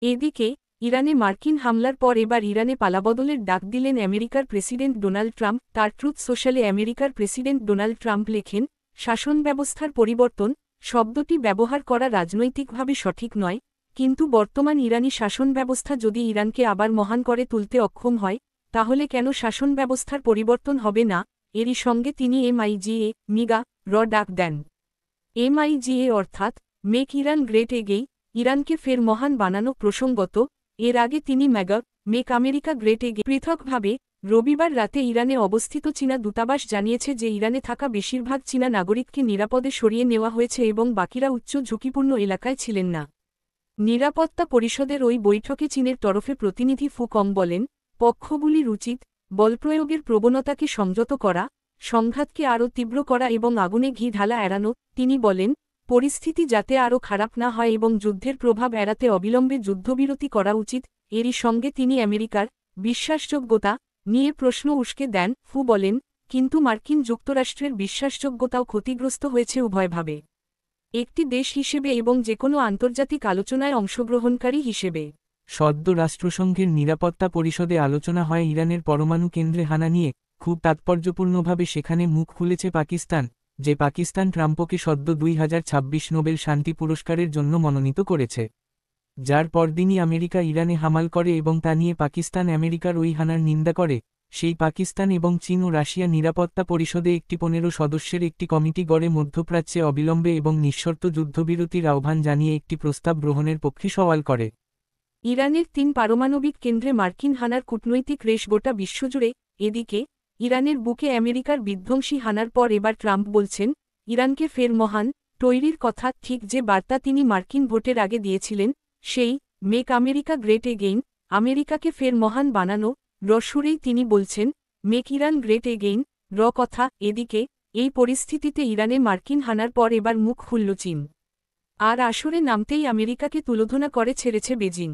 এদিকে ইরানে মার্কিন হামলার পর এবার ইরানে পালাবদলের ডাক দিলেন আমেরিকার প্রেসিডেন্ট ডোনাল্ড ট্রাম্প। তার ট্রুথ সোশ্যালে আমেরিকার প্রেসিডেন্ট ডোনাল্ড ট্রাম্প লেখেন, শাসন ব্যবস্থার পরিবর্তন শব্দটি ব্যবহার করা রাজনৈতিকভাবে সঠিক নয়, কিন্তু বর্তমান ইরানি শাসন ব্যবস্থা যদি ইরানকে আবার মহান করে তুলতে অক্ষম হয়, তাহলে কেন শাসন ব্যবস্থার পরিবর্তন হবে না। এরই সঙ্গে তিনি MIGA মিগা র ডাক দেন। MIGA অর্থাৎ মেক ইরান গ্রেট এগেই, ইরানকে ফের মহান বানানো প্রসঙ্গত। এর আগে তিনি ম্যাগা মেক আমেরিকা গ্রেট এগে। পৃথকভাবে রবিবার রাতে ইরানে অবস্থিত চীনা দূতাবাস জানিয়েছে যে ইরানে থাকা বেশিরভাগ চীনা নাগরিককে নিরাপদে সরিয়ে নেওয়া হয়েছে এবং বাকিরা উচ্চ ঝুঁকিপূর্ণ এলাকায় ছিলেন না। নিরাপত্তা পরিষদের ওই বৈঠকে চীনের তরফে প্রতিনিধি ফু কং বলেন, পক্ষগুলির উচিত বলপ্রয়োগের প্রবণতাকে সংযত করা, সংঘাতকে আরও তীব্র করা এবং আগুনে ঘি ঢালা এড়ানো। তিনি বলেন, পরিস্থিতি যাতে আরও খারাপ না হয় এবং যুদ্ধের প্রভাব এড়াতে অবিলম্বে যুদ্ধবিরতি করা উচিত। এরই সঙ্গে তিনি আমেরিকার বিশ্বাসযোগ্যতা নিয়ে প্রশ্ন উস্কে দেন। ফু বলেন, কিন্তু মার্কিন যুক্তরাষ্ট্রের বিশ্বাসযোগ্যতাও ক্ষতিগ্রস্ত হয়েছে উভয়ভাবে, একটি দেশ হিসেবে এবং যেকোনো আন্তর্জাতিক আলোচনায় অংশগ্রহণকারী হিসেবে। সদ্য রাষ্ট্রসংঘের নিরাপত্তা পরিষদে আলোচনা হয় ইরানের পরমাণু কেন্দ্রে হানা নিয়ে। খুব তাৎপর্যপূর্ণভাবে সেখানে মুখ খুলেছে পাকিস্তান, যে পাকিস্তান ট্রাম্পকে সদ্য 2026 নোবেল শান্তি পুরস্কারের জন্য মনোনীত করেছে। যার পরদিনই আমেরিকা ইরানে হামলা করে এবং তা নিয়ে পাকিস্তান আমেরিকার ওই হানার নিন্দা করে। সেই পাকিস্তান এবং চীন ও রাশিয়া নিরাপত্তা পরিষদে একটি 15 সদস্যের একটি কমিটি গড়ে মধ্যপ্রাচ্যে অবিলম্বে এবং নিঃশর্ত যুদ্ধবিরতির আহ্বান জানিয়ে একটি প্রস্তাব গ্রহণের পক্ষে সওয়াল করে। ইরানের 3 পারমাণবিক কেন্দ্রে মার্কিন হানার কূটনৈতিক রেশ গোটা বিশ্বজুড়ে। এদিকে ইরানের বুকে আমেরিকার বিধ্বংসী হানার পর এবার ট্রাম্প বলছেন, ইরানকে ফের মহান তৈরির কথা। ঠিক যে বার্তা তিনি মার্কিন ভোটের আগে দিয়েছিলেন, সেই মেক আমেরিকা গ্রেট এগেইন, আমেরিকাকে ফের মহান বানানো সুরেই তিনি বলছেন, মেক ইরান গ্রেট এগেইন কথা। এদিকে এই পরিস্থিতিতে ইরানে মার্কিন হানার পর এবার মুখ খুলল চীন। আর আসরে নামতেই আমেরিকাকে তুলোধনা করে ছেড়েছে বেজিং।